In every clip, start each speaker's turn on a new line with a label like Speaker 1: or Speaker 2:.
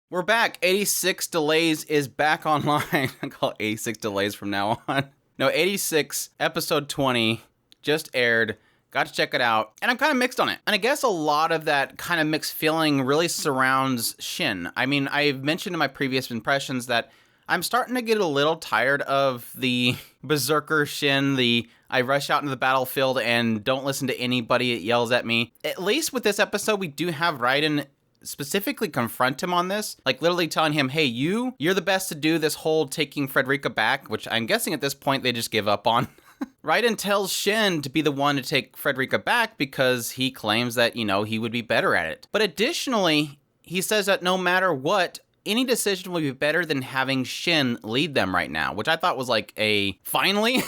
Speaker 1: We're back. 86 Delays is back online. I call it 86 Delays from now on. No, 86, episode 20, just aired. Got to check it out. And I'm kind of mixed on it. And I guess a lot of that kind of mixed feeling really surrounds Shin. I mean, I've mentioned in my previous impressions that I'm starting to get a little tired of the berserker Shin, I rush out into the battlefield and don't listen to anybody that yells at me. At least with this episode, we do have Raiden specifically confront him on this, like literally telling him, hey, you're the best to do this whole taking Frederica back, which I'm guessing at this point they just give up on. Raiden tells Shin to be the one to take Frederica back because he claims that, he would be better at it. But additionally, he says that no matter what, any decision will be better than having Shin lead them right now, which I thought was like finally.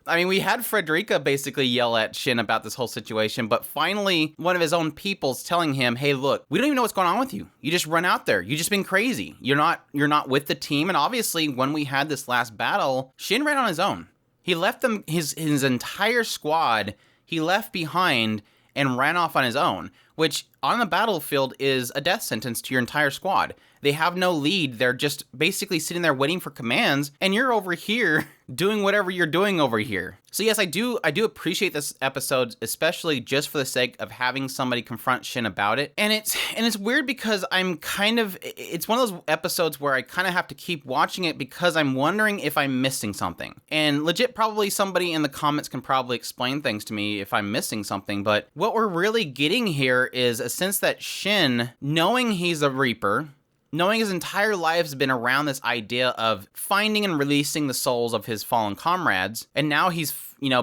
Speaker 1: I mean, we had Frederica basically yell at Shin about this whole situation, but finally one of his own people's telling him, hey, look, we don't even know what's going on with you. You just run out there. You just been crazy. You're not with the team. And obviously when we had this last battle, Shin ran on his own. He left them, his entire squad, he left behind and ran off on his own, which on the battlefield is a death sentence to your entire squad. They have no lead. They're just basically sitting there waiting for commands, and you're over here doing whatever you're doing over here. So yes, I do appreciate this episode, especially just for the sake of having somebody confront Shin about it. And it's weird because it's one of those episodes where I kind of have to keep watching it because I'm wondering if I'm missing something. And legit, probably somebody in the comments can probably explain things to me if I'm missing something. But what we're really getting here is a sense that Shin, knowing he's a Reaper, knowing his entire life has been around this idea of finding and releasing the souls of his fallen comrades, and now he's,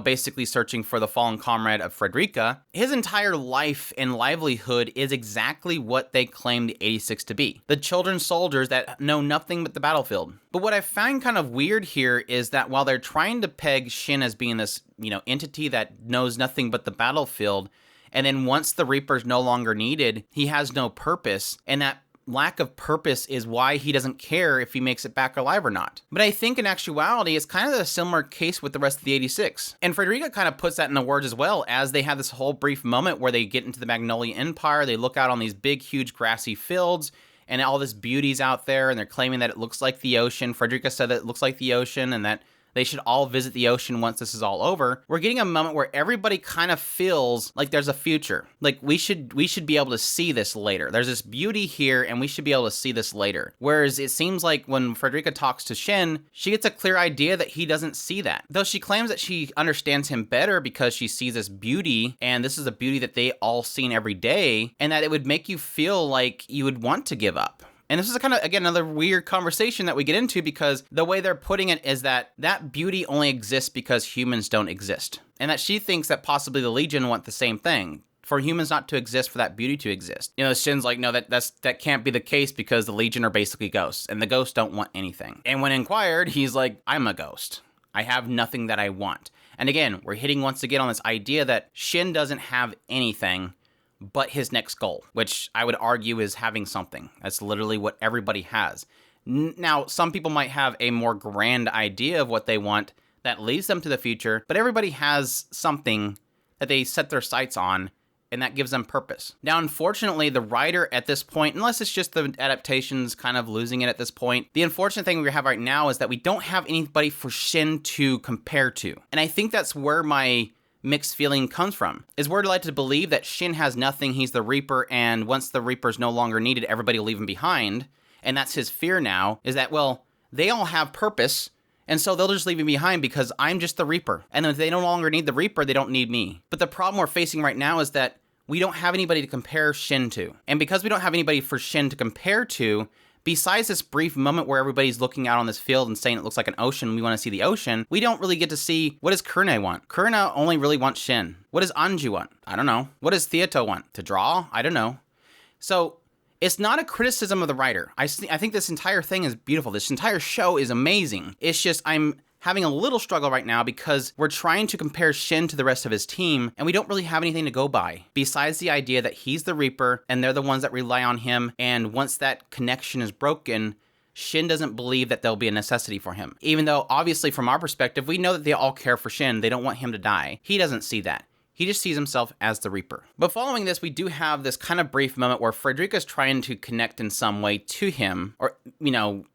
Speaker 1: basically searching for the fallen comrade of Frederica, his entire life and livelihood is exactly what they claim the 86 to be. The children soldiers that know nothing but the battlefield. But what I find kind of weird here is that while they're trying to peg Shin as being this, entity that knows nothing but the battlefield, and then once the Reaper's no longer needed, he has no purpose, and that lack of purpose is why he doesn't care if he makes it back alive or not. But I think in actuality, it's kind of a similar case with the rest of the 86. And Frederica kind of puts that in the words as well, as they have this whole brief moment where they get into the Magnolia Empire, they look out on these big, huge grassy fields, and all this beauty's out there, and they're claiming that it looks like the ocean. Frederica said that it looks like the ocean, and that they should all visit the ocean once this is all over. We're getting a moment where everybody kind of feels like there's a future. Like we should be able to see this later. There's this beauty here and we should be able to see this later. Whereas it seems like when Frederica talks to Shin, she gets a clear idea that he doesn't see that. Though she claims that she understands him better because she sees this beauty, and this is a beauty that they all seen every day, and that it would make you feel like you would want to give up. And this is a kind of, again, another weird conversation that we get into because the way they're putting it is that beauty only exists because humans don't exist. And that she thinks that possibly the Legion want the same thing, for humans not to exist, for that beauty to exist. Shin's like, no, that can't be the case because the Legion are basically ghosts, and the ghosts don't want anything. And when inquired, he's like, I'm a ghost. I have nothing that I want. And again, we're hitting once again on this idea that Shin doesn't have anything but his next goal, which I would argue is having something. That's literally what everybody has. Now, some people might have a more grand idea of what they want that leads them to the future, but everybody has something that they set their sights on, and that gives them purpose. Now, unfortunately, the writer at this point, unless it's just the adaptations kind of losing it at this point, the unfortunate thing we have right now is that we don't have anybody for Shin to compare to. And I think that's where my mixed feeling comes from, is we're led to believe that Shin has nothing, he's the Reaper, and once the Reaper's no longer needed, everybody will leave him behind, and that's his fear now, is that, well, they all have purpose, and so they'll just leave me behind because I'm just the Reaper, and if they no longer need the Reaper, they don't need me. But the problem we're facing right now is that we don't have anybody to compare Shin to, and because we don't have anybody for Shin to compare to, besides this brief moment where everybody's looking out on this field and saying it looks like an ocean, we want to see the ocean, we don't really get to see, what does Kurne want? Kurne only really wants Shin. What does Anju want? I don't know. What does Theato want? To draw? I don't know. So it's not a criticism of the writer. I think this entire thing is beautiful. This entire show is amazing. It's just I'm having a little struggle right now because we're trying to compare Shin to the rest of his team, and we don't really have anything to go by besides the idea that he's the Reaper and they're the ones that rely on him, and once that connection is broken, Shin doesn't believe that there'll be a necessity for him. Even though, obviously, from our perspective, we know that they all care for Shin. They don't want him to die. He doesn't see that. He just sees himself as the Reaper. But following this, we do have this kind of brief moment where Frederica's trying to connect in some way to him. Or,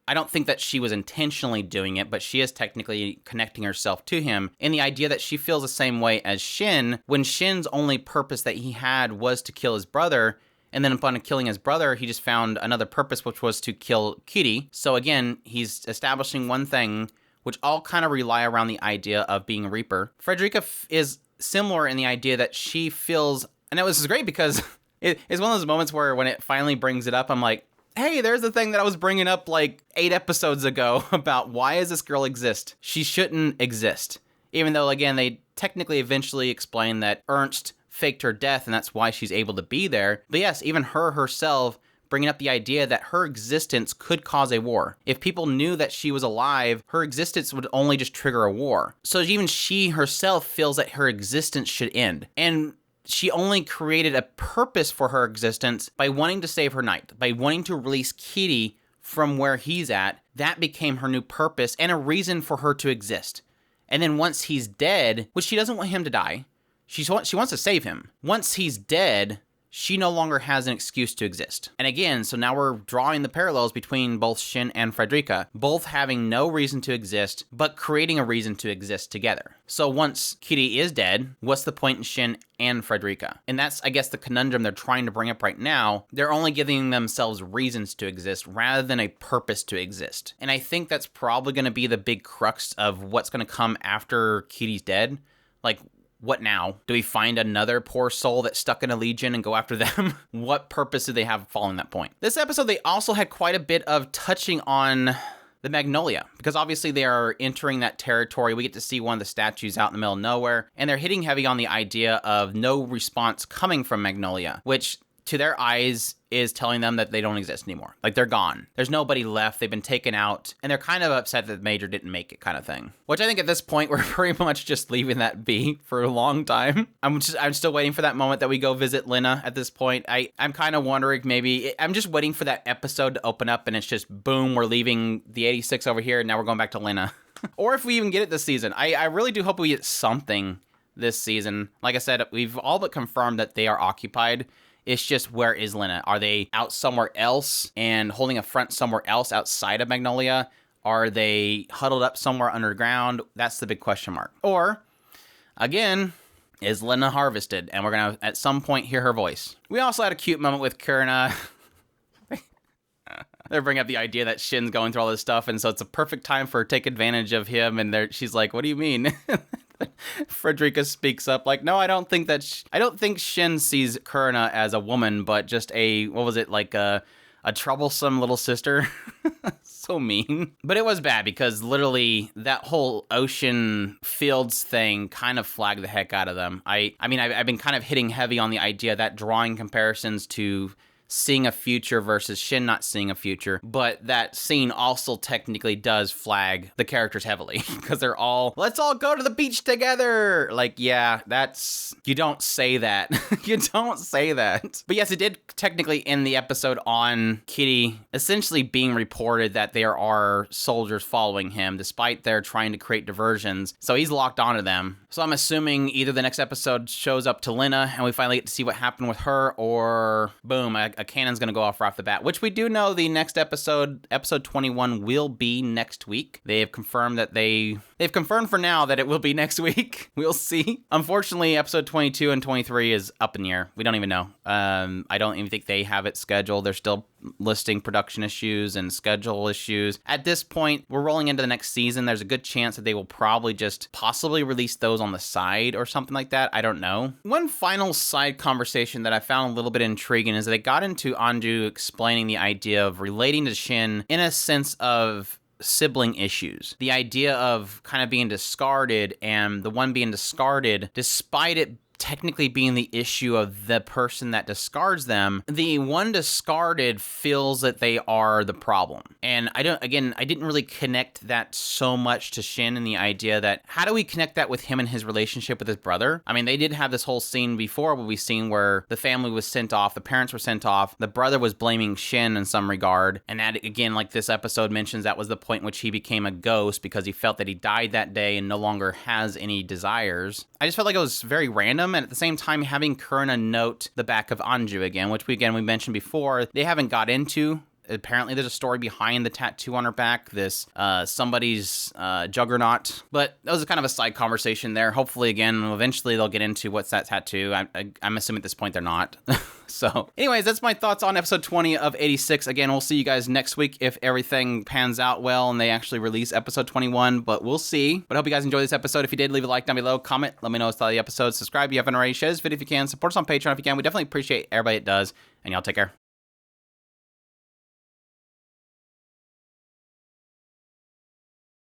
Speaker 1: I don't think that she was intentionally doing it, but she is technically connecting herself to him in the idea that she feels the same way as Shin, when Shin's only purpose that he had was to kill his brother. And then upon killing his brother, he just found another purpose, which was to kill Kitty. So again, he's establishing one thing, which all kind of rely around the idea of being a Reaper. Frederica is similar in the idea that she feels, and it was great because it's one of those moments where when it finally brings it up, I'm like, hey, there's the thing that I was bringing up like 8 episodes ago about why does this girl exist? She shouldn't exist. Even though, again, they technically eventually explain that Ernst faked her death and that's why she's able to be there. But yes, even herself bringing up the idea that her existence could cause a war. If people knew that she was alive, her existence would only just trigger a war. So even she herself feels that her existence should end. And she only created a purpose for her existence by wanting to save her knight, by wanting to release Kitty from where he's at. That became her new purpose and a reason for her to exist. And then once he's dead, which she doesn't want him to die, she wants to save him. Once he's dead, she no longer has an excuse to exist. And again, so now we're drawing the parallels between both Shin and Frederica, both having no reason to exist, but creating a reason to exist together. So once Kitty is dead, what's the point in Shin and Frederica? And that's, I guess, the conundrum they're trying to bring up right now. They're only giving themselves reasons to exist rather than a purpose to exist. And I think that's probably going to be the big crux of what's going to come after Kitty's dead. Like, what now? Do we find another poor soul that's stuck in a legion and go after them? What purpose do they have following that point? This episode, they also had quite a bit of touching on the Magnolia, because obviously they are entering that territory. We get to see one of the statues out in the middle of nowhere, and they're hitting heavy on the idea of no response coming from Magnolia, which to their eyes is telling them that they don't exist anymore. Like, they're gone. There's nobody left. They've been taken out, and they're kind of upset that the Major didn't make it, kind of thing. Which I think at this point, we're pretty much just leaving that be for a long time. I'm still waiting for that moment that we go visit Lena at this point. I'm kind of wondering, I'm just waiting for that episode to open up, and it's just, boom, we're leaving the 86 over here, and now we're going back to Lena. Or if we even get it this season. I really do hope we get something this season. Like I said, we've all but confirmed that they are occupied. It's just, where is Lena? Are they out somewhere else and holding a front somewhere else outside of Magnolia? Are they huddled up somewhere underground? That's the big question mark. Or, again, is Lena harvested? And we're going to, at some point, hear her voice. We also had a cute moment with Kurina. They're bringing up the idea that Shin's going through all this stuff, and so it's a perfect time for her to take advantage of him, and she's like, what do you mean? Frederica speaks up like, no, I don't think Shin sees Kurina as a woman, but just a troublesome little sister. So mean. But it was bad because literally that whole ocean fields thing kind of flagged the heck out of them. I've been kind of hitting heavy on the idea that drawing comparisons to seeing a future versus Shin not seeing a future, but that scene also technically does flag the characters heavily because they're all, let's all go to the beach together. Like, yeah, you don't say that. You don't say that. But yes, it did technically end the episode on Kitty essentially being reported that there are soldiers following him despite their trying to create diversions. So he's locked onto them. So I'm assuming either the next episode shows up to Lena and we finally get to see what happened with her, or boom, a cannon's going to go off right off the bat, which we do know the next episode 21, will be next week. They have confirmed that they've confirmed for now that it will be next week. We'll see. Unfortunately, episode 22 and 23 is up in the air. We don't even know. I don't even think they have it scheduled. They're still listing production issues and schedule issues. At this point, we're rolling into the next season. There's a good chance that they will probably just possibly release those on the side or something like that. I don't know. One final side conversation that I found a little bit intriguing is that they got into Anju explaining the idea of relating to Shin in a sense of sibling issues. The idea of kind of being discarded, and the one being discarded, despite it technically being the issue of the person that discards them, the one discarded feels that they are the problem. And I didn't really connect that so much to Shin and the idea that, how do we connect that with him and his relationship with his brother? I mean, they did have this whole scene before where we've seen where the family was sent off, the parents were sent off, the brother was blaming Shin in some regard, and that, again, like this episode mentions, that was the point in which he became a ghost because he felt that he died that day and no longer has any desires. I just felt like it was very random. him, and at the same time having Kurna note the back of Anju again, which we mentioned before, they haven't got into. Apparently there's a story behind the tattoo on her back, this somebody's juggernaut. But that was kind of a side conversation there. Hopefully, again, eventually they'll get into what's that tattoo. I'm assuming at this point they're not. So anyways, that's my thoughts on episode 20 of 86. Again, we'll see you guys next week if everything pans out well and they actually release episode 21, but we'll see. But I hope you guys enjoyed this episode. If you did, leave a like down below, comment, let me know what's the episode, subscribe if you haven't already, share this video if you can, support us on Patreon if you can. We definitely appreciate everybody that does, and y'all take care.